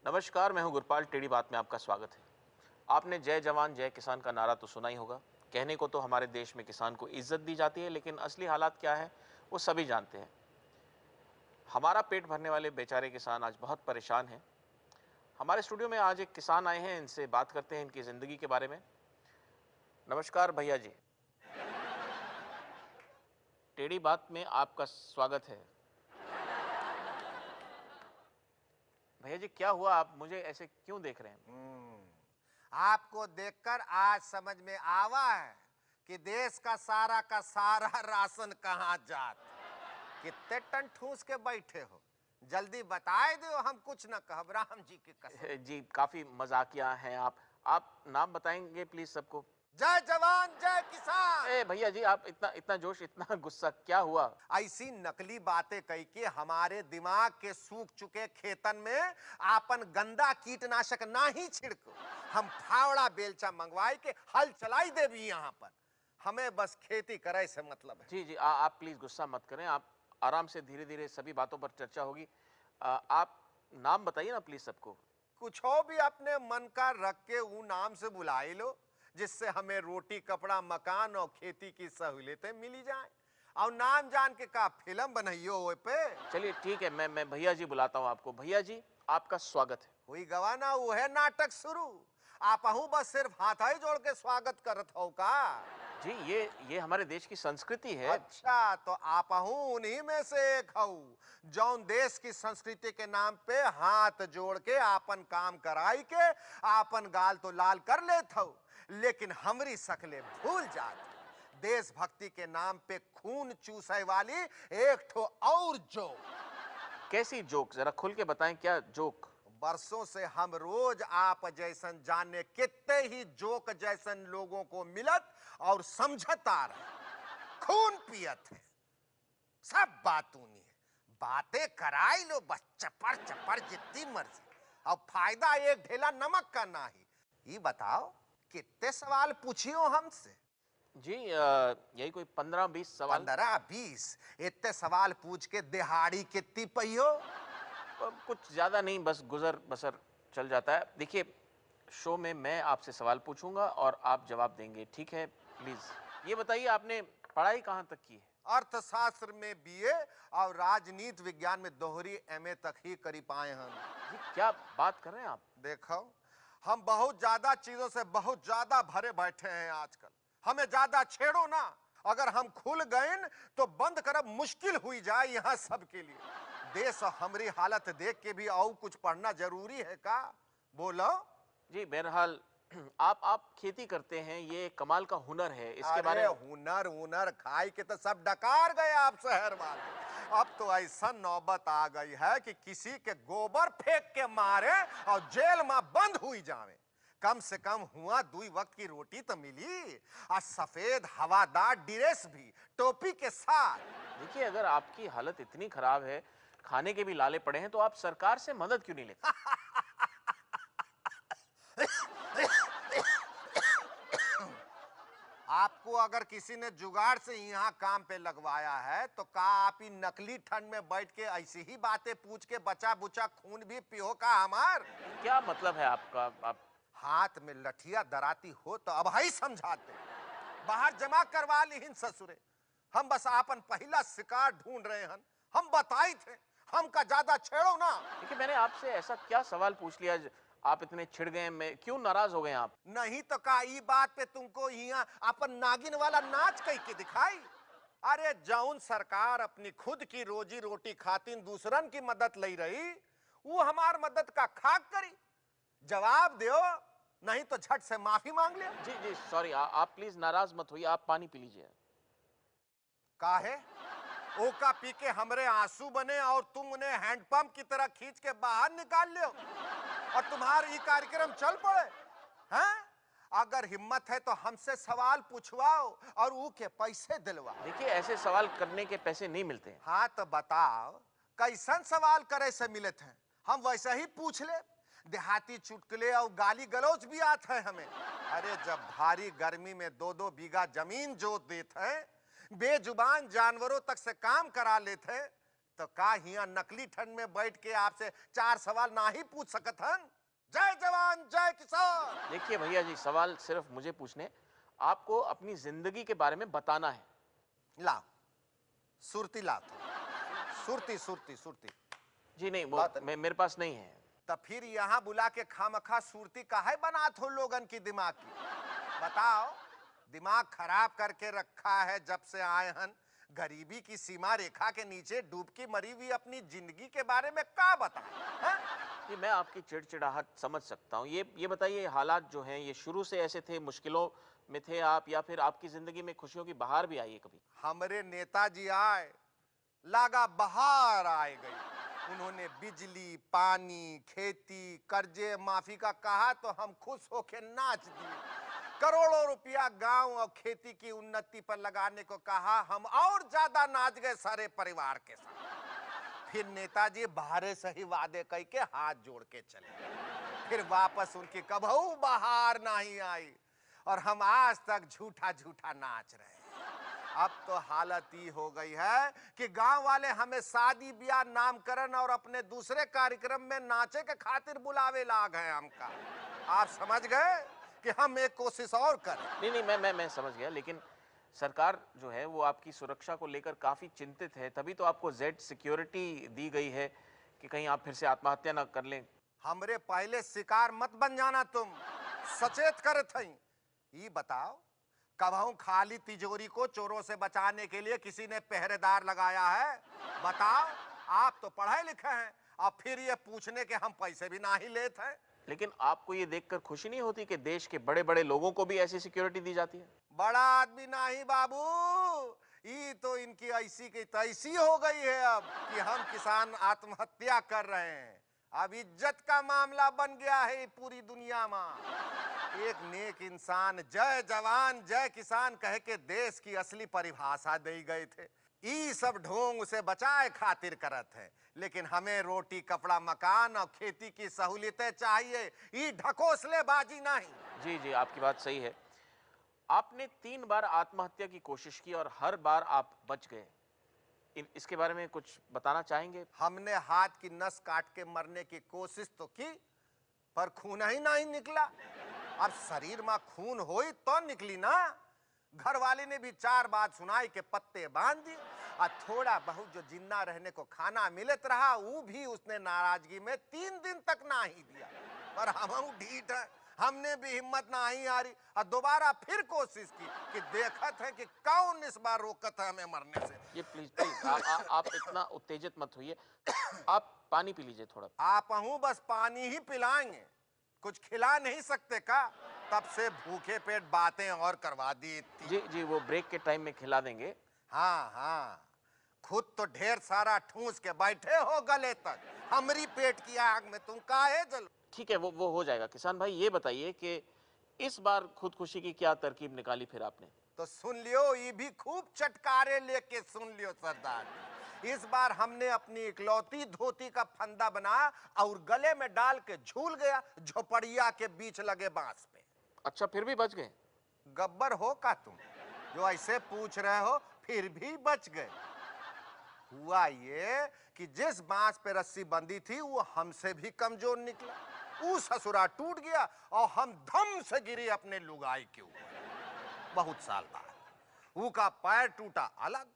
नमस्कार, मैं हूं गुरपाल। टेढ़ी बात में आपका स्वागत है। आपने जय जवान जय किसान का नारा तो सुना ही होगा। कहने को तो हमारे देश में किसान को इज्जत दी जाती है, लेकिन असली हालात क्या है वो सभी जानते हैं। हमारा पेट भरने वाले बेचारे किसान आज बहुत परेशान हैं। हमारे स्टूडियो में आज एक किसान आए हैं, इनसे बात करते हैं इनकी ज़िंदगी के बारे में। नमस्कार भैया जी, टेढ़ी बात में आपका स्वागत है। भैया जी, क्या हुआ? आप मुझे ऐसे क्यों देख रहे हैं? आपको देखकर आज समझ में आवा है कि देश का सारा राशन कहाँ जात। कितने टन ठूस के बैठे हो, जल्दी बताए दो, हम कुछ न कहब, राम जी की कसम। जी, काफ़ी मजाकिया हैं आप। नाम बताएंगे प्लीज़ सबको? जय जवान जय किसान। ए भैया जी, आप इतना इतना जोश, इतना गुस्सा, क्या हुआ? ऐसी नकली बातें कही के हमारे दिमाग के सूख चुके खेतन में आपन गंदा कीटनाशक ना ही छिड़को। हम फावड़ा बेलचा मंगवाई के हल चलाई दे भी यहाँ पर। हमें बस खेती करे से मतलब है। जी जी, आप प्लीज़ गुस्सा मत करें। आप आराम से, धीरे धीरे सभी बातों पर चर्चा होगी। आप नाम बताइए ना प्लीज़ सबको। कुछ हो भी अपने मन का रख के वो नाम से बुलाई लो, जिससे हमें रोटी कपड़ा मकान और खेती की सहूलियतें मिली जाएं। और नाम जान के का फिल्म बनाइयो वो पे। चलिए ठीक है, मैं भैया जी बुलाता हूँ आपको। भैया जी, आपका स्वागत है। हुई गवाना वो है नाटक शुरू। आप बस सिर्फ हाथ ही जोड़ के स्वागत करत हो का? जी, ये हमारे देश की संस्कृति है। अच्छा, तो आप उन्हीं में से एक हूँ जौन देश की संस्कृति के नाम पे हाथ जोड़ के आपन काम कराई के आपन गाल तो लाल कर लेत हो, लेकिन हमरी शकले भूल जात। देशभक्ति के नाम पे खून चूसे वाली एक ठो और जोक। कैसी जोक? जरा खुल के बताएं, क्या जोक? बरसों से हम रोज आप जैसन जाने कितने ही जोक जैसन लोगों को मिलत और समझत आ रहे, खून पियत है। सब बात उन्हीं है, बातें कराई लो बस चपर चपर जितनी मर्जी। अब फायदा एक ढेला नमक का ना ही। ये बताओ कितने सवाल पूछियो हमसे? जी, यही कोई 15-20 सवाल। 15-20? इतने सवाल पूछ के दिहाड़ी कितनी पहियो? कुछ ज़्यादा नहीं, बस गुजर बसर चल जाता है। देखिए, शो में मैं आपसे सवाल पूछूंगा और आप जवाब देंगे, ठीक है? प्लीज़ ये बताइए, आपने पढ़ाई कहाँ तक की है? अर्थशास्त्र में बीए और राजनीति विज्ञान में दोहरी एमए तक ही करी पाए हम। जी, क्या बात कर रहे हैं आप? देखो, हम बहुत ज्यादा चीजों से बहुत ज्यादा भरे बैठे हैं आजकल। हमें ज्यादा छेड़ो ना, अगर हम खुल गए तो बंद करब मुश्किल हुई जाए यहाँ सबके लिए। देश और हमारी हालत देख के भी और कुछ पढ़ना जरूरी है का? बोलो। जी, बहरहाल आप खेती करते हैं, ये कमाल का हुनर है, इसके बारे अरे में। हुनर हुनर खाई के तो सब डकार गए आप शहर वाले। अब तो ऐसा नौबत आ गई है कि किसी के गोबर फेंक के मारे और जेल में बंद हुई जावे। कम से कम हुआ 2 वक्त की रोटी तो मिली और सफेद हवादार ड्रेस भी टोपी के साथ। देखिए, अगर आपकी हालत इतनी खराब है, खाने के भी लाले पड़े हैं, तो आप सरकार से मदद क्यों नहीं लेते? आपको अगर किसी ने जुगाड़ से यहाँ काम पे लगवाया है तो का आप ही नकली ठंड में बैठ के ऐसी ही बातें पूछ के बचा बुचा खून भी पियो का हमार? क्या मतलब है आपका? आप हाथ में लठिया दराती हो तो अब ही समझाते। बाहर जमा करवा ली हिन ससुरे। हम बस आपन पहला शिकार ढूंढ रहे हैं। हम बताई थे, हमका ज्यादा छेड़ो ना। देखिए, मैंने आपसे ऐसा क्या सवाल पूछ लिया आप इतने छिड़ गए? मैं क्यों नाराज हो गए आप? नहीं तो का ई बात पे तुमको यहाँ अपन नागिन वाला नाच कह के दिखाई? अरे जौन सरकार अपनी खुद की रोजी रोटी खातिर दूसरन की मदद ले रही, वो हमार मदद का खाक करी? जवाब दो, नहीं तो झट से माफी मांग ले। जी जी, सॉरी, आप प्लीज नाराज मत होइए, आप पानी पी लीजिए। काहे? ओका पी के हमरे आंसू बने और तुम उन्हें हैंडपंप की तरह खींच के बाहर निकाल लो और तुम्हारा ये कार्यक्रम चल पड़े हैं? अगर हिम्मत है तो हमसे सवाल पूछवाओ और वो के पैसे दिलवाओ। देखिए, ऐसे सवाल करने के पैसे नहीं मिलते हैं। हाँ तो बताओ, कैसन सवाल करे से मिलत हैं? हम वैसे ही पूछ ले। देहाती चुटकुले और गाली गलौज भी आते हैं हमें। अरे जब भारी गर्मी में 2-2 बीघा जमीन जोत देते हैं, बेजुबान जानवरों तक से काम करा लेते हैं, तो का हिया नकली ठंड में बैठ के आपसे 4 सवाल ना ही पूछ सकत हन? जय जवान जय किसान। देखिए भैया जी, सवाल सिर्फ मुझे पूछने, आपको अपनी जिंदगी के बारे में बताना है। लाओ सुरती लाओ, सुरती सुरती सुरती। जी नहीं, वो बात मेरे पास नहीं है। तो फिर यहाँ बुला के खामखा सुरती काहे बनात हो लोगन की दिमाग की? बताओ, दिमाग खराब करके रखा है जब से आए हन। गरीबी की सीमा रेखा के नीचे डूबकी मरी हुई अपनी जिंदगी के बारे में क्या बताएं? जी मैं आपकी चिड़चिड़ाहट समझ सकता हूँ। ये बताइए, हालात जो हैं ये शुरू से ऐसे थे, मुश्किलों में थे आप, या फिर आपकी जिंदगी में खुशियों की बहार भी आई है कभी? हमरे नेताजी आए, लागा बहार आए गई। उन्होंने बिजली, पानी, खेती, कर्जे माफी का कहा तो हम खुश होके नाच दिए। करोड़ों रुपया गांव और खेती की उन्नति पर लगाने को कहा, हम और ज्यादा नाच गए सारे परिवार के साथ। फिर नेताजी बाहरे से ही वादे कह के हाथ जोड़ के चले। फिर वापस उनकी कबहू बहार नहीं आई और हम आज तक झूठा झूठा नाच रहे हैं। अब तो हालत ही हो गई है कि गांव वाले हमें शादी ब्याह, नामकरण और अपने दूसरे कार्यक्रम में नाचे के खातिर बुलावे लाग हैं हमका। आप समझ गए कि हम एक कोशिश और करें। नहीं नहीं, मैं समझ गया, लेकिन सरकार जो है वो आपकी सुरक्षा को लेकर काफी चिंतित है, तभी तो आपको जेड सिक्योरिटी दी गई है कि कहीं आप फिर से आत्महत्या ना कर लें। हमरे पहले शिकार मत बन जाना तुम, सचेत करे थई। ये बताओ, कबहू खाली तिजोरी को चोरों से बचाने के लिए किसी ने पहरेदार लगाया है? बताओ, आप तो पढ़े लिखे हैं और फिर ये पूछने के हम पैसे भी ना ही लेते हैं। लेकिन आपको ये देखकर खुशी नहीं होती कि देश के बड़े बड़े लोगों को भी ऐसी सिक्योरिटी दी जाती है? बड़ा आदमी नहीं बाबू, ये तो इनकी ऐसी की तैसी हो गई है अब कि हम किसान आत्महत्या कर रहे हैं। अब इज्जत का मामला बन गया है पूरी दुनिया में। एक नेक इंसान जय जवान जय किसान कह के देश की असली परिभाषा दे गए थे। ई सब ढोंग उसे बचाए खातिर करत है, लेकिन हमें रोटी, कपड़ा, मकान और खेती की सहूलियतें चाहिए, ई ढकोसलेबाजी नहीं। जी जी, आपकी बात सही है। आपने 3 बार आत्महत्या की कोशिश की और हर बार आप बच गए। इसके बारे में कुछ बताना चाहेंगे? हमने हाथ की नस काट के मरने की कोशिश तो की, पर खून ही नहीं निकला। अब शरीर में खून होई तो निकली ना। घर वाले ने भी 4 बात सुनाई के पत्ते बांध दिए और थोड़ा बहुत जो जिंदा रहने को खाना मिलत रहा वो भी उसने नाराजगी में 3 दिन तक ना ही दिया। पर हम ढीठ है, हमने भी हिम्मत ना ही आ रही और दोबारा फिर कोशिश की कि देखत है कि कौन इस बार रोकत है हमें मरने से। ये प्लीज प्लीज आप इतना उत्तेजित मत होइए। आप पानी पी लीजिए थोड़ा। आप हूँ बस पानी ही पिलाएंगे, कुछ खिला नहीं सकते का? तब से भूखे पेट बातें और करवा दी इतनी। जी जी, वो ब्रेक के टाइम में खिला देंगे। हाँ हाँ, खुद तो ढेर सारा ठूस के बैठे हो गले तक, हमरी पेट की आग में तुम काहे जल। ठीक है, वो हो जाएगा। किसान भाई ये बताइए कि इस बार खुदकुशी की क्या तरकीब निकाली फिर आपने? तो सुन लियो, ये भी खूब चटकारे लेके सुन लियो सरदार। इस बार हमने अपनी इकलौती धोती का फंदा बनाया और गले में डाल के झूल गया झोपड़िया के बीच लगे बांस पे। अच्छा, फिर भी बच गए? गब्बर हो का तुम जो ऐसे पूछ रहे हो? फिर भी बच गए। हुआ ये कि जिस बांस पे रस्सी बंधी थी वो हमसे भी कमजोर निकला। वो ससुरा टूट गया और हम धम से गिरे अपने लुगाई के ऊपर। बहुत साल बाद वो का पैर टूटा अलग,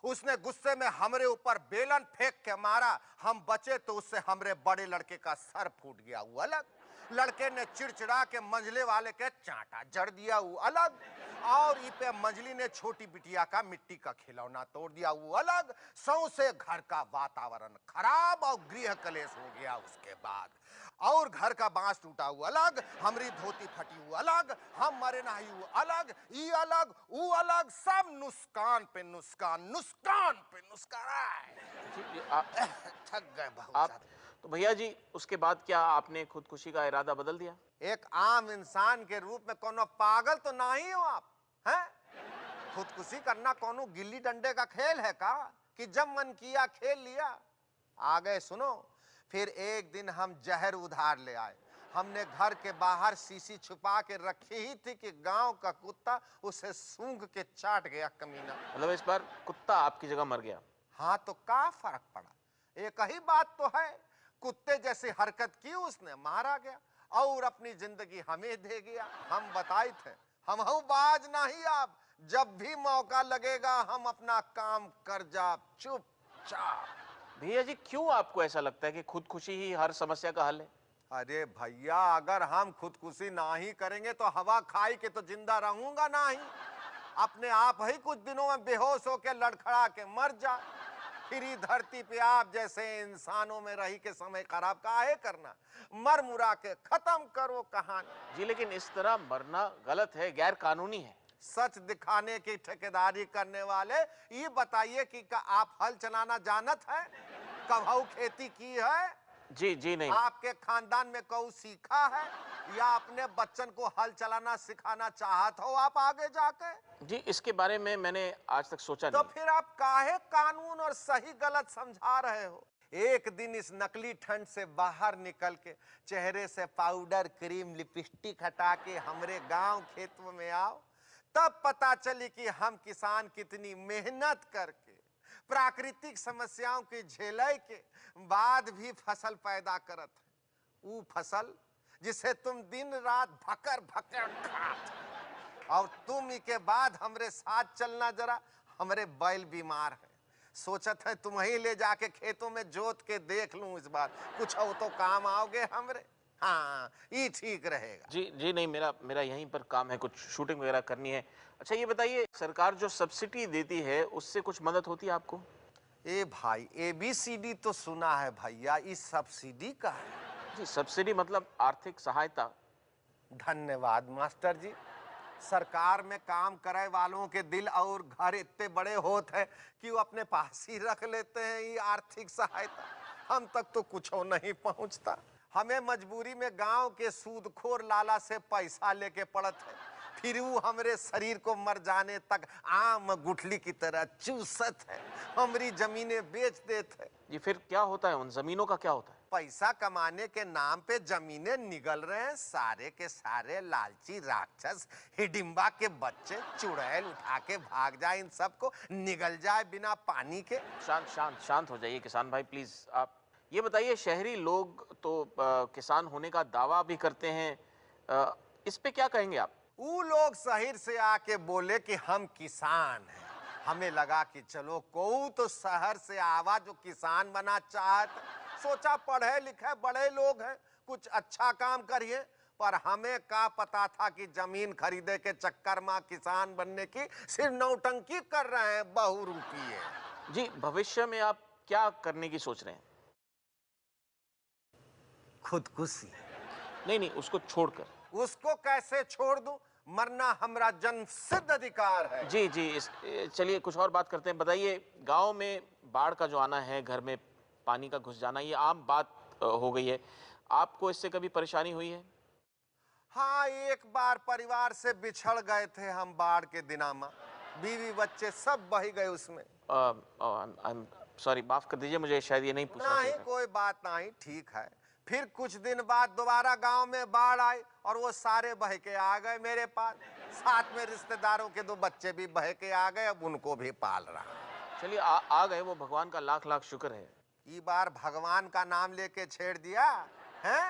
उसने गुस्से में हमरे ऊपर बेलन फेंक के मारा, हम बचे तो उससे हमरे बड़े लड़के का सर फूट गया, वो अलग। लड़के ने चिड़चिड़ा के मंझले वाले के चांटा जड़ दिया, वो अलग। और इपे मंझली ने छोटी बिटिया का मिट्टी का खिलौना तोड़ दिया, वो अलग। सौंसे घर का वातावरण खराब और गृह कलेश हो गया उसके बाद। और घर का बांस टूटा हुआ अलग, हमरी धोती फटी हुआ अलग, हम मरे नहीं हुआ अलग, ई अलग वो अलग, सब नुस्कान पे नुस्कान, नुस्कान पे नुस्कान। जी, थक गए बहुत आप ज्यादा। तो भैया जी, उसके बाद क्या आपने खुदकुशी का इरादा बदल दिया? एक आम इंसान के रूप में कोनो पागल तो नहीं हो आप, हैं? खुदकुशी करना कोनो गिल्ली डंडे का खेल है का कि जब मन किया खेल लिया? आगे सुनो, फिर एक दिन हम जहर उधार ले आए। हमने घर के बाहर शीशी छुपा के रखी ही थी कि गांव का कुत्ता उसे सूंघ के चाट गया कमीना। मतलब इस बार कुत्ता आपकी जगह मर गया? हाँ तो क्या फर्क पड़ा? एक ही बात तो है, कुत्ते जैसी हरकत की उसने, मारा गया और अपनी जिंदगी हमें दे गया। हम बताए थे हम हूं बाज नहीं, अब जब भी मौका लगेगा हम अपना काम कर जा चुपचाप। भैया जी, क्यों आपको ऐसा लगता है कि खुदकुशी ही हर समस्या का हल है? अरे भैया, अगर हम खुदकुशी ना ही करेंगे तो हवा खाई के तो जिंदा रहूंगा नहीं। अपने आप ही कुछ दिनों में बेहोश होकर लड़खड़ा के मर जा, फिर ही धरती पे आप जैसे इंसानों में रही के समय खराब काहे करना, मर मुरा के खत्म करो कहानी। जी, लेकिन इस तरह मरना गलत है, गैर कानूनी है। सच दिखाने की ठेकेदारी करने वाले, ये बताइए कि क्या आप हल चलाना जानत है? कभी खेती की है? जी जी नहीं। आपके खानदान में कऊ सीखा है या अपने बच्चन को हल चलाना सिखाना चाहत हो आप आगे जाके? जी, इसके बारे में मैंने आज तक सोचा तो नहीं। फिर आप काहे कानून और सही गलत समझा रहे हो? एक दिन इस नकली ठंड से बाहर निकल के चेहरे से पाउडर क्रीम लिपस्टिक हटा के हमरे गांव खेतों में आओ, तब पता चली कि हम किसान कितनी मेहनत करके प्राकृतिक समस्याओं की झेले के बाद भी फसल पैदा करत है। वो फसल जिसे तुम दिन रात भकर भकर खात हो। और तुम के बाद हमरे साथ चलना, जरा हमरे बैल बीमार है, सोचत है तुम ही ले जाके खेतों में जोत के देख लूं, इस बार कुछ हो तो काम आओगे हमरे। हाँ, ये ठीक रहेगा। जी जी नहीं, मेरा मेरा यहीं पर काम है, कुछ शूटिंग वगैरह करनी है। अच्छा ये बताइए, सरकार जो सब्सिडी देती है उससे कुछ मदद होती है आपको? ए भाई, ABCD तो सुना है भैया, इस सब्सिडी का है? जी, सब्सिडी मतलब आर्थिक सहायता। धन्यवाद मास्टर जी। सरकार में काम करे वालों के दिल और घर इतने बड़े होते हैं कि वो अपने पास ही रख लेते हैं ये आर्थिक सहायता। हम तक तो कुछ हो नहीं पहुंचता। हमें मजबूरी में गांव के सूदखोर लाला से पैसा लेके पड़त है, फिर वो हमरे शरीर को मर जाने तक आम गुठली की तरह चूसत है, हमारी जमीनें बेच देते हैं। जी, फिर क्या होता है, उन जमीनों का क्या होता है? पैसा कमाने के नाम पे जमीनें निगल रहे हैं, सारे के सारे लालची राक्षस हिडिंबा के बच्चे चुड़ैल उठा के भाग जाए, इन सबको निगल जाए बिना पानी के। शांत शांत शांत हो जाइए किसान भाई, प्लीज। आप ये बताइए, शहरी लोग तो किसान होने का दावा भी करते हैं, इस पे क्या कहेंगे आप? वो लोग शहर से आके बोले कि हम किसान हैं, हमें लगा कि चलो को तो शहर से आवा जो किसान बना चाहत, सोचा पढ़े लिखे बड़े लोग हैं, कुछ अच्छा काम करिए। पर हमें क्या पता था कि जमीन खरीदे के चक्कर में किसान बनने की सिर्फ नौटंकी कर रहे हैं बहुरूपीय। जी, भविष्य में आप क्या करने की सोच रहे हैं? खुदकुशी। नहीं नहीं, उसको छोड़कर। उसको कैसे छोड़ दूं? मरना हमरा जन्म सिद्ध अधिकार है। जी जी, चलिए कुछ और बात करते हैं। बताइए, गांव में बाढ़ का जो आना है, घर में पानी का घुस जाना, ये आम बात हो गई है। आपको इससे कभी परेशानी हुई है? हाँ, एक बार परिवार से बिछड़ गए थे हम बाढ़ के दिना में, बीवी बच्चे सब बह गए उसमें। सॉरी, माफ कर दीजिए, मुझे शायद ये नहीं पूछना नहीं, चाहिए था। कोई बात नहीं, ठीक है। फिर कुछ दिन बाद दोबारा गांव में बाढ़ आई और वो सारे बह के आ गए मेरे पास, साथ में रिश्तेदारों के 2 बच्चे भी बह के आ गए, अब उनको भी पाल रहा। चलिए, आ गए, वो भगवान का लाख लाख शुक्र है। ये बार भगवान का नाम लेके छेड़ दिया है,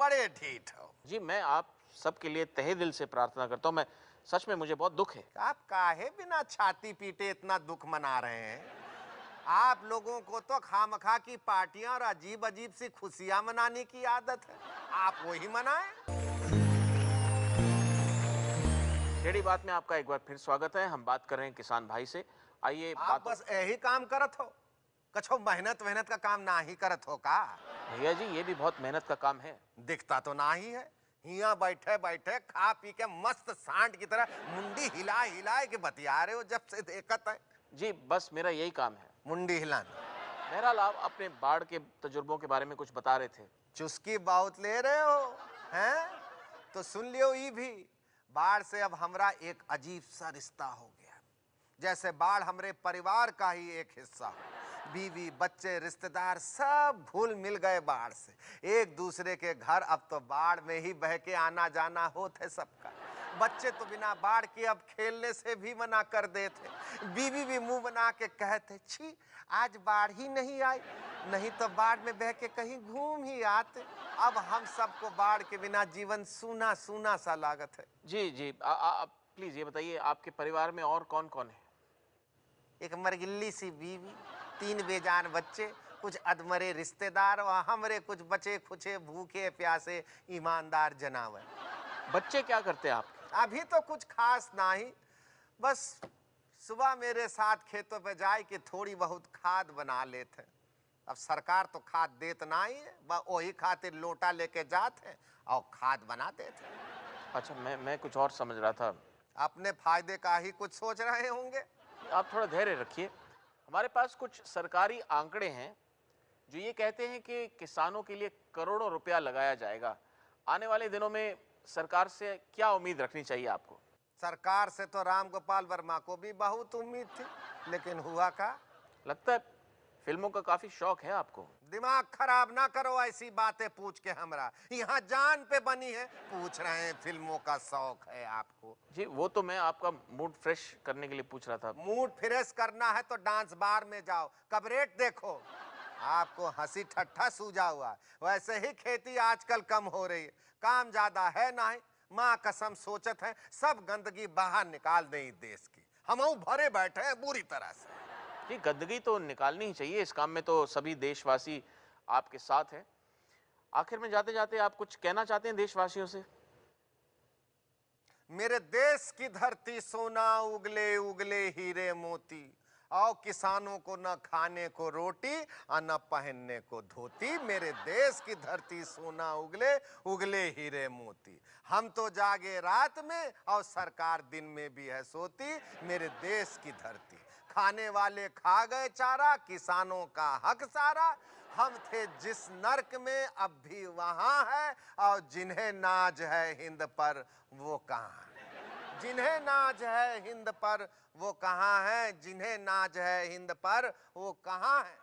बड़े ढीठ हो। जी, मैं आप सबके लिए तहे दिल से प्रार्थना करता हूँ। मैं सच में, मुझे बहुत दुख है। आप काहे बिना छाती पीटे इतना दुख मना रहे हैं? आप लोगों को तो खामखा की पार्टियां और अजीब अजीब सी खुशियां मनाने की आदत है, आप वही मनाएं। टेढ़ी बात में आपका एक बार फिर स्वागत है। हम बात कर रहे हैं किसान भाई से। आइए आप बस यही काम करत हो, कछो मेहनत वेहनत का काम ना ही करत हो का? भैया जी, ये भी बहुत मेहनत का काम है। दिखता तो ना ही है, हिया बैठे बैठे खा पी के मस्त सांड की तरह मुंडी हिला हिला के बतिया रहे हो जब से देखत है। जी, बस मेरा यही काम है। मुंडी हिलाना। बहरहाल, आप अपने बाढ़ के तजुर्बों के बारे में कुछ बता रहे थे। चुस्की बहुत ले रहे हो हैं? तो सुन लियो, ये भी बाढ़ से अब हमरा एक अजीब सा रिश्ता हो गया, जैसे बाढ़ हमरे परिवार का ही एक हिस्सा हो। बीवी बच्चे रिश्तेदार सब घुल मिल गए बाढ़ से, एक दूसरे के घर अब तो बाढ़ में ही बह के आना जाना होते सबका। बच्चे तो बिना बाढ़ के अब खेलने से भी मना कर देते। बीवी भी मुंह बना के कहते, छी आज बाढ़ ही नहीं आई, नहीं तो बाढ़ में बह के कहीं घूम ही आते। अब हम सबको बाढ़ के बिना जीवन सूना सूना सा लागत है। जी जी, प्लीज ये बताइए, आपके परिवार में और कौन कौन है? एक मरगिल्ली सी बीवी, 3 बेजान बच्चे, कुछ अधमरे रिश्तेदार और हमरे कुछ बचे खुचे भूखे प्यासे ईमानदार जनावर। बच्चे क्या करते हैं आपके? अभी तो कुछ खास नहीं, बस सुबह मेरे साथ खेतों पे जाए कि थोड़ी बहुत खाद बना लेते। अब सरकार तो खाद देत नहीं है, वही खातिर लोटा लेके जाते और खाद बना देते। अच्छा, मैं कुछ और समझ रहा था। अपने फायदे का ही कुछ सोच रहे होंगे। आप थोड़ा धैर्य रखिए। हमारे पास कुछ सरकारी आंकड़े हैं जो ये कहते हैं कि किसानों के लिए करोड़ों रुपया लगाया जाएगा। आने वाले दिनों में सरकार से क्या उम्मीद रखनी चाहिए आपको? सरकार से तो राम गोपाल वर्मा को भी बहुत उम्मीद थी, लेकिन हुआ का? लगता है फिल्मों का काफी शौक है आपको। दिमाग खराब ना करो ऐसी बातें पूछ के। हमरा यहाँ जान पे बनी है, पूछ रहे हैं फिल्मों का शौक है आपको? जी, वो तो मैं आपका मूड फ्रेश करने के लिए पूछ रहा था। मूड फ्रेश करना है तो डांस बार में जाओ, कबरेट देखो। आपको हंसी ठट्ठा सूझा हुआ। वैसे ही खेती आजकल कम हो रही है, काम ज्यादा है नहीं। माँ कसम सोचत है सब गंदगी बाहर निकाल दें इस देश की। हम भरे बैठे हैं बुरी तरह से। जी, गंदगी तो निकालनी ही चाहिए, इस काम में तो सभी देशवासी आपके साथ हैं। आखिर में जाते जाते आप कुछ कहना चाहते हैं देशवासियों से? मेरे देश की धरती सोना उगले उगले हीरे मोती, और किसानों को न खाने को रोटी और न पहनने को धोती। मेरे देश की धरती सोना उगले उगले हीरे मोती। हम तो जागे रात में और सरकार दिन में भी है सोती। मेरे देश की धरती खाने वाले खा गए चारा, किसानों का हक सारा। हम थे जिस नर्क में अब भी वहां है, और जिन्हें नाज है हिंद पर वो कहाँ है? जिन्हें नाज है हिंद पर वो कहाँ है? जिन्हें नाज है हिंद पर वो कहाँ है?